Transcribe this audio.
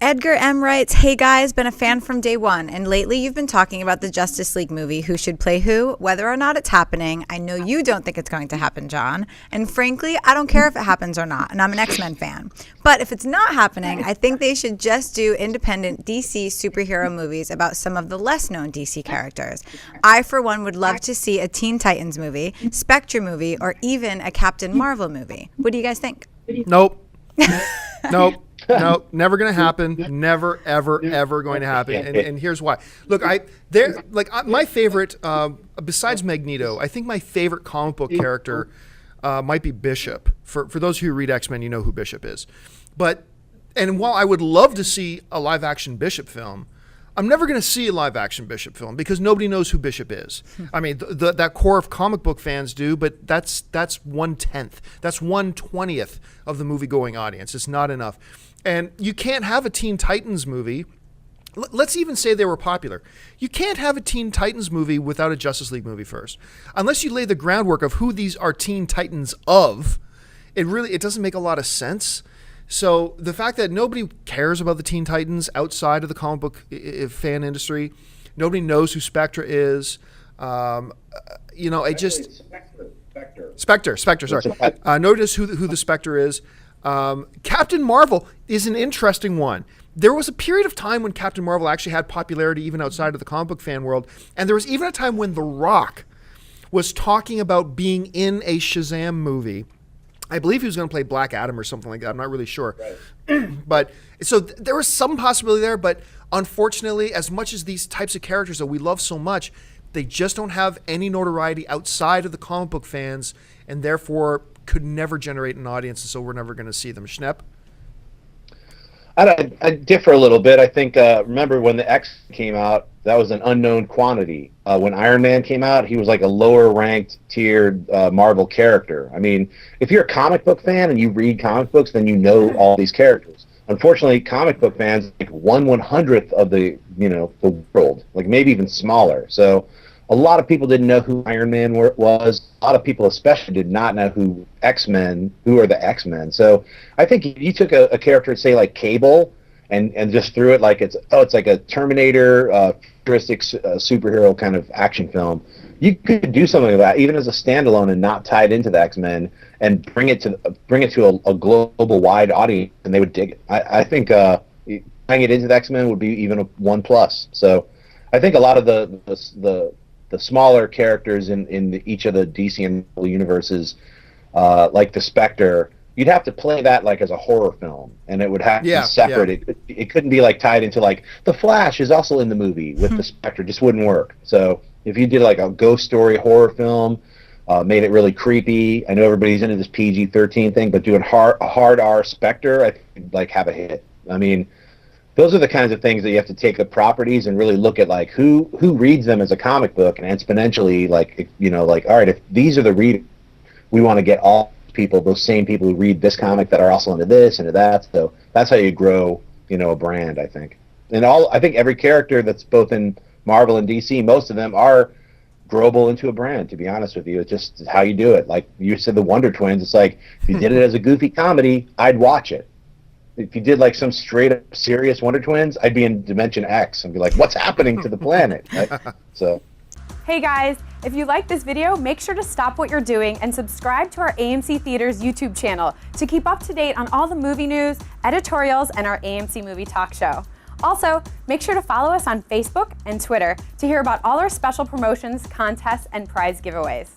Edgar M. writes, "Hey guys, been a fan from day one, and lately you've been talking about the Justice League movie, who should play who, whether or not it's happening. I know you don't think it's going to happen, John, and frankly, I don't care if it happens or not, and I'm an X-Men fan. But if it's not happening, I think they should just do independent DC superhero movies about some of the less-known DC characters. I, for one, would love to see a Teen Titans movie, Spectre movie, or even a Captain Marvel movie. What do you guys think?" Nope. Nope. No, never going to happen. Never, ever, ever going to happen. And here's why. Look, my favorite, besides Magneto, I think my favorite comic book character might be Bishop. For those who read X-Men, you know who Bishop is. And while I would love to see a live-action Bishop film, I'm never going to see a live-action Bishop film because nobody knows who Bishop is. I mean, that core of comic book fans do, but that's 1/10. That's 1/20th of the movie-going audience. It's not enough. And you can't have a Teen Titans movie. Let's even say they were popular. You can't have a Teen Titans movie without a Justice League movie first. Unless you lay the groundwork of who these are Teen Titans of, it doesn't make a lot of sense. So the fact that nobody cares about the Teen Titans outside of the comic book fan industry, nobody knows who Spectre is. Spectre. Sorry, notice who the Spectre is. Captain Marvel is an interesting one. There was a period of time when Captain Marvel actually had popularity even outside of the comic book fan world, and there was even a time when The Rock was talking about being in a Shazam movie. I believe he was going to play Black Adam or something like that. I'm not really sure. Right. But so there was some possibility there, but unfortunately, as much as these types of characters that we love so much, they just don't have any notoriety outside of the comic book fans, and therefore could never generate an audience, and so we're never going to see them. Schnepp? I differ a little bit. I think, remember when the X came out, that was an unknown quantity. When Iron Man came out, he was like a lower ranked tiered Marvel character. I mean, if you're a comic book fan and you read comic books, then you know all these characters. Unfortunately, comic book fans, like 1/100th of the world, like maybe even smaller. So a lot of people didn't know who Iron Man was. A lot of people especially did not know who are the X-Men. So I think if you took a character, say like Cable, and just threw it like it's like a Terminator, futuristic superhero kind of action film, you could do something like that, even as a standalone and not tied into the X-Men, and bring it to a global wide audience, and they would dig it. I think tying it into the X-Men would be even a 1+. So I think a lot of the smaller characters in each of the DC and Marvel universes, like the Spectre, you'd have to play that like as a horror film, and it would have to be separate. Yeah. It couldn't be like tied into like the Flash is also in the movie with the Spectre. Just wouldn't work. So if you did like a ghost story horror film, made it really creepy. I know everybody's into this PG-13 thing, but doing a hard R Spectre, I think like have a hit. I mean, those are the kinds of things that you have to take the properties and really look at, like who reads them as a comic book, and exponentially, like all right, if these are the readers, we want to get all people, those same people who read this comic that are also into this, into that. So that's how you grow, a brand, I think. And I think every character that's both in Marvel and DC, most of them are growable into a brand, to be honest with you. It's just how you do it. Like you said, the Wonder Twins, it's like, if you did it as a goofy comedy, I'd watch it. If you did like some straight up serious Wonder Twins, I'd be in Dimension X and be like, what's happening to the planet? Right? So. Hey guys, if you like this video, make sure to stop what you're doing and subscribe to our AMC Theaters YouTube channel to keep up to date on all the movie news, editorials, and our AMC Movie Talk Show. Also, make sure to follow us on Facebook and Twitter to hear about all our special promotions, contests, and prize giveaways.